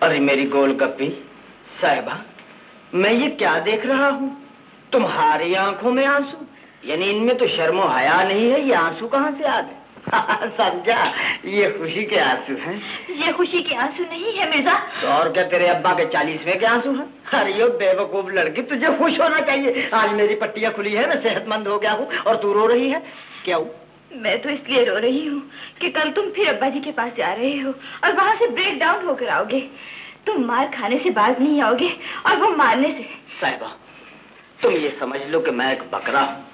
अरे मेरी गोलगप्पी साहिबा, मैं ये क्या देख रहा हूँ? तुम्हारी आंखों में आंसू, यानी इनमें तो शर्मो हया नहीं है, ये आंसू कहाँ से आ गए? समझा, ये खुशी के आंसू हैं। ये खुशी के आंसू नहीं है मिर्जा। तो और क्या तेरे अब्बा के 40वें के आंसू हैं? अरे यो बेवकूफ लड़की, तुझे खुश होना चाहिए। आज मेरी पट्टियां खुली है, मैं सेहतमंद हो गया हूँ और तू रो रही है। क्यों? मैं तो इसलिए रो रही हूँ कि कल तुम फिर अब्बा जी के पास जा रहे हो और वहाँ से ब्रेक डाउन होकर आओगे। तुम मार खाने से बाज नहीं आओगे और वो मारने से। साहिबा, तुम ये समझ लो कि मैं एक बकरा हूँ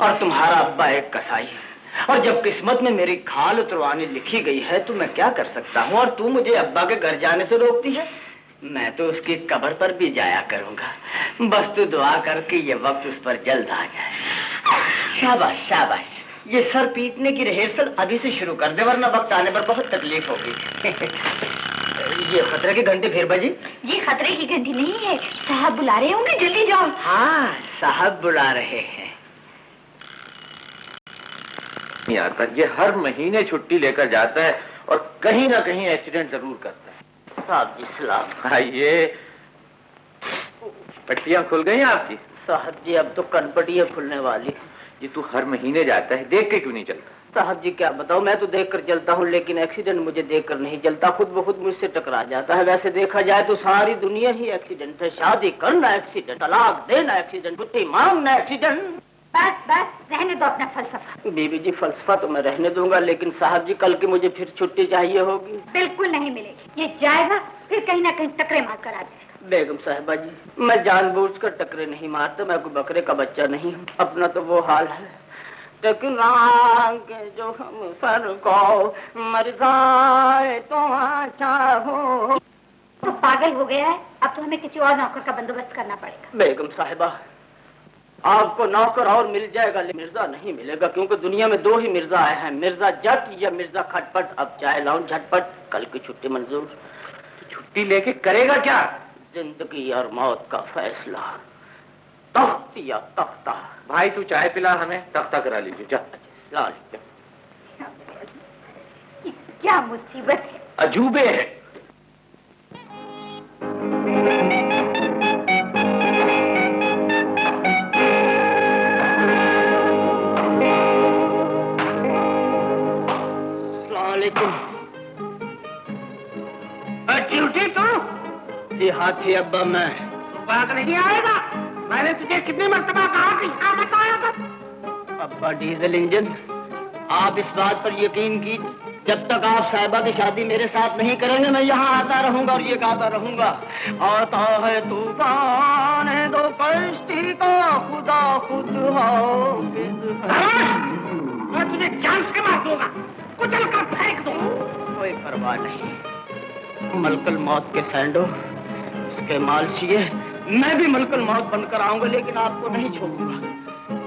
और तुम्हारा अब्बा एक कसाई है, और जब किस्मत में मेरी खाल उतरवानी लिखी गई है तो मैं क्या कर सकता हूँ? और तू मुझे अब्बा के घर जाने से रोकती है? मैं तो उसकी कब्र पर भी जाया करूंगा। बस तू दुआ करके ये वक्त उस पर जल्द आ जाए। शाबाश शाबाश, ये सर पीटने की रिहर्सल अभी से शुरू कर दे, वरना वक्त आने पर बहुत तकलीफ होगी। ये खतरे की घंटी फिर बजी? ये खतरे की घंटी नहीं है, साहब बुला रहे होंगे, जल्दी जाओ। हाँ, साहब बुला रहे हैं। आता, ये हर महीने छुट्टी लेकर जाता है और कहीं ना कहीं एक्सीडेंट जरूर करता है। साहब जी सलाम। आइए। पट्टियां खुल गई आपकी? साहब जी अब तो कनपटियां खुलने वाली। ये तू हर महीने जाता है, देख के क्यों नहीं चलता? साहब जी क्या बताऊं, मैं तो देखकर चलता हूं, लेकिन एक्सीडेंट मुझे देखकर नहीं चलता, खुद ब खुद मुझसे टकरा जाता है। वैसे देखा जाए तो सारी दुनिया ही एक्सीडेंट है। शादी करना एक्सीडेंट, तलाक देना एक्सीडेंट, छुट्टी मांगना एक्सीडेंट। बस बस, रहने दो अपना फलसफा। बीबी जी फलसफा तो मैं रहने दूंगा, लेकिन साहब जी कल की मुझे फिर छुट्टी चाहिए होगी। बिल्कुल नहीं मिलेगी, ये जाएगा फिर कहीं ना कहीं टकरे मार कर आ जाएगा। बेगम साहिबा जी, मैं जानबूझकर टकरे नहीं मारता, मैं कोई बकरे का बच्चा नहीं हूँ। अपना तो वो हाल है, टकरा के जो हम सर को मर जाए तो अच्छा हो। तो पागल हो गया है, अब तो हमें किसी और नौकर का बंदोबस्त करना पड़ेगा। बेगम साहिबा, आपको नौकर और मिल जाएगा, लेकिन मिर्जा नहीं मिलेगा, क्योंकि दुनिया में 2 ही मिर्जा आए हैं, मिर्जा जट या मिर्जा खटपट। अब चाहे लाऊं झटपट, कल की छुट्टी मंजूर। छुट्टी लेके करेगा क्या? जिंदगी और मौत का फैसला, तख्त या तख्ता। भाई तू चाय पिला, हमें तख्ता करा लीजिए। जा क्या मुसीबत है, अजूबे है। ड्यूटी तो जी हाथी अब्बा, मैं बात नहीं आएगा। मैंने तुझे कितनी मर्तबा कहा कि क्या बताया था? अब्बा डीजल इंजन, आप इस बात पर यकीन कीजिए, जब तक आप साहिबा की शादी मेरे साथ नहीं करेंगे, मैं यहाँ आता रहूंगा और ये गाता रहूंगा। आता है तूफान दो कश्ती का, खुदा खुद हाफिज है। मैं तुझे जान से मार दूंगा, कुचल कर फेंक दूं। कोई परवाह नहीं, मलकल मौत के सैंडो, उसके मालशिए, मैं भी मलकल मौत बनकर आऊंगा, लेकिन आपको नहीं छोड़ूंगा,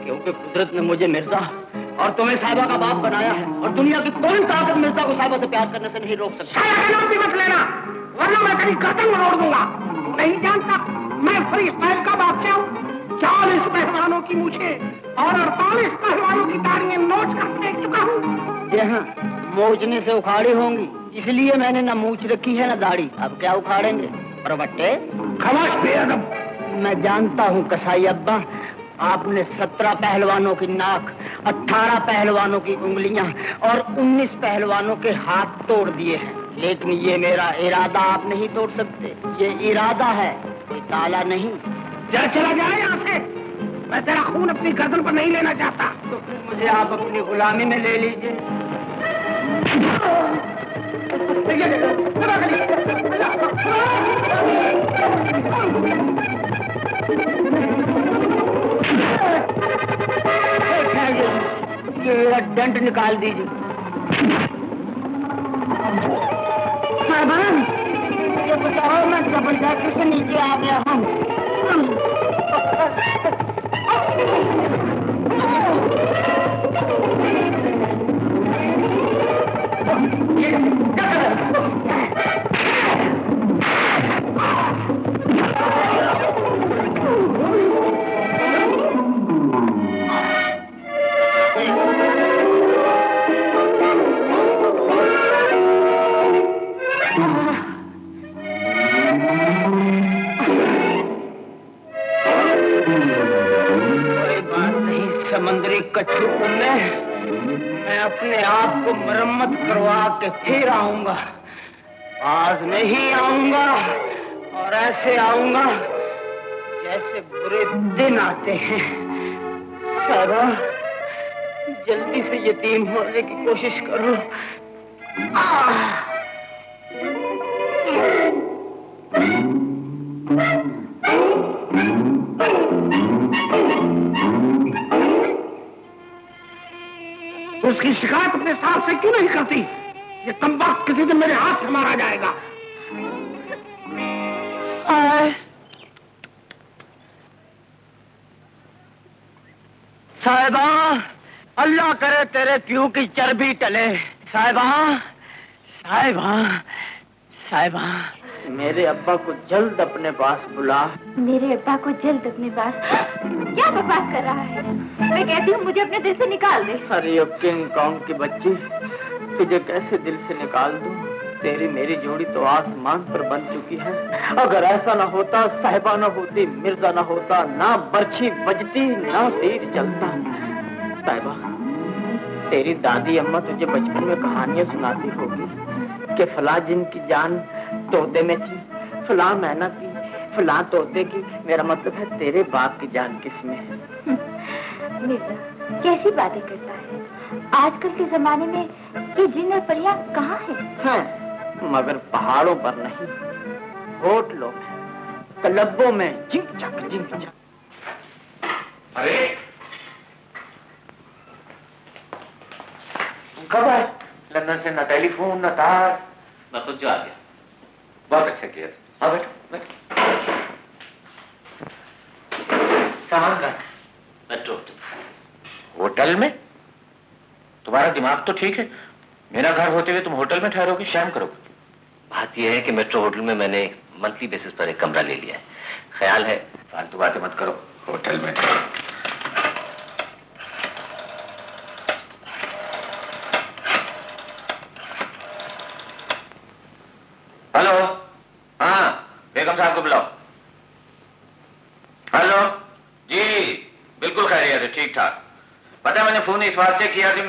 क्योंकि कुदरत ने मुझे मिर्जा और तुम्हें साहिबा का बाप बनाया है, और दुनिया की कोई ताकत मिर्जा को साहिबा से प्यार करने से नहीं रोक सकती। नाम भी मत लेना, वरना मैं तेरी गर्दन मरोड़ दूंगा। नहीं जानता, मैं फ्री स्टाइल का बादशाह हूँ। 40 पहलवानों की मूछें और 48 पहलवानों की दाढ़ियां नोच कर फेंक चुका हूँ। जी हाँ, मोचने से उखाड़ी होंगी, इसलिए मैंने न मूछ रखी है न दाढ़ी। अब क्या उखाड़ेंगे परवट्टे? खमोश बेअदब। मैं जानता हूँ कसाई अब्बा, आपने 17 पहलवानों की नाक, 18 पहलवानों की उंगलियां और 19 पहलवानों के हाथ तोड़ दिए हैं, लेकिन ये मेरा इरादा आप नहीं तोड़ सकते। ये इरादा है, कोई ताला नहीं। जरा चला जाए यहाँ से, मैं तेरा खून अपनी गर्दन पर नहीं लेना चाहता। तो फिर मुझे आप अपनी गुलामी में ले लीजिए। ये डंड निकाल दीजिए। साहबान, ये बताओ, मैं जबरदस्ती से नीचे आ गया हूँ। अपने आप को मरम्मत करवा के फिर आऊंगा। आज नहीं आऊंगा, और ऐसे आऊंगा जैसे बुरे दिन आते हैं। सारा जल्दी से यतीम होने की कोशिश करो। उसकी शिकायत अपने साहब से क्यों नहीं करती? ये कमबख्त किसी दिन मेरे हाथ से मारा जाएगा। साहिबा, अल्लाह करे तेरे प्यू की चर्बी टले। साहिबा, साहिबा, साहिबा, मेरे अब्बा को जल्द अपने पास बुला। मेरे अब्बा को जल्द अपने पास? क्या बकवास कर रहा है? मैं कहती हूँ मुझे अपने दिल से निकाल दे। अरे अब किंग कॉन्ग की बच्ची, तुझे कैसे दिल से निकाल दूं? तेरी मेरी जोड़ी तो आसमान पर बन चुकी है। अगर ऐसा ना होता, साहिबा ना होती, मिर्जा ना होता, ना बर्छी बजती, ना तीर चलता। साहिबा, तेरी दादी अम्मा तुझे बचपन में कहानियां सुनाती होगी कि फला जिन की जान तोते में थी, फला मैना की, फला तोते की। मेरा मतलब है तेरे बाप की जान किसमें है? मिर्जा, कैसी बातें करता है? आजकल के जमाने में ये जिन और परियां कहाँ हैं? मगर पहाड़ों पर नहीं, होटलों में, क्लबों में, जिंक चक। अरे कब आए? लंदन से न टेलीफोन न तार। मैं खुद जो आ गया। बहुत अच्छा किया। हाँ बैठो बैठो। सामान का मेट्रो होटल में? तुम्हारा दिमाग तो ठीक है। मेरा घर होते हुए तुम होटल में ठहरोगे, शर्म करोगे। बात यह है कि मेट्रो होटल में मैंने मंथली बेसिस पर एक कमरा ले लिया है। ख्याल है। फालतू बातें मत करो, होटल में ठहरो। हेलो, हाँ बेगम साहब को बुलाओ। हेलो जी, बिल्कुल खैरियत है, ठीक ठाक। पता है मैंने फोन इस वास्ते किया कि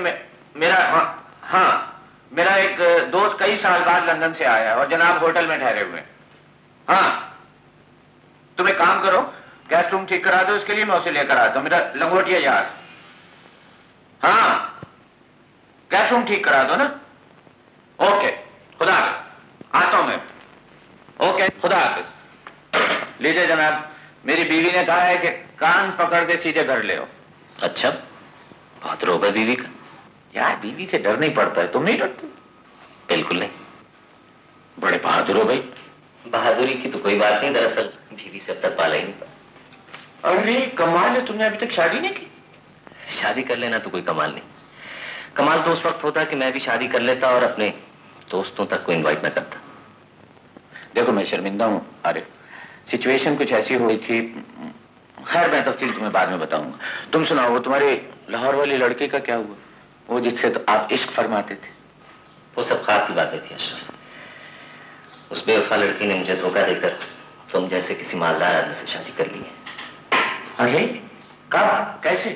मेरा एक दोस्त कई साल बाद लंदन से आया है और जनाब होटल में ठहरे हुए हैं। हाँ, तुम एक काम करो, गेस्ट रूम ठीक करा दो, इसके लिए मैं उसे लेकर आता हूं। मेरा लंगोटिया यार। हाँ, गेस्ट रूम ठीक करा दो ना। ओके, खुदा हाफिज, आता हूं मैं। ओके, खुदा हाफिज। लीजिए जनाब, मेरी बीवी ने कहा है कि कान पकड़ के सीधे घर ले आओ। अच्छा, बहुत रोब है बीवी का। यार बीवी से डर नहीं पड़ता है, तुम नहीं डरते? बिल्कुल नहीं। बड़े बहादुर हो भाई। बहादुरी की तो कोई बात नहीं, दरअसल बीवी से अब तक पाला ही नहीं पड़ा। अरे कमाल है, तुमने अभी तक शादी नहीं की? शादी कर लेना तो कोई कमाल नहीं। कमाल तो उस वक्त होता कि मैं भी शादी कर लेता और अपने दोस्तों तक को इनवाइट न करता। देखो मैं शर्मिंदा हूं। अरे सिचुएशन कुछ ऐसी हुई थी, खैर मैं तफसील तुम्हें बाद में बताऊंगा। तुम सुनाओ, वो तुम्हारे लाहौर वाली लड़के का क्या हुआ? वो जिससे तो आप इश्क फरमाते थे। वो सब ख्वाब की बातें थी अशरफ। उस बेवफा लड़की ने मुझे धोखा देकर तुम जैसे किसी मालदार आदमी से शादी कर ली है। अरे कब, कैसे?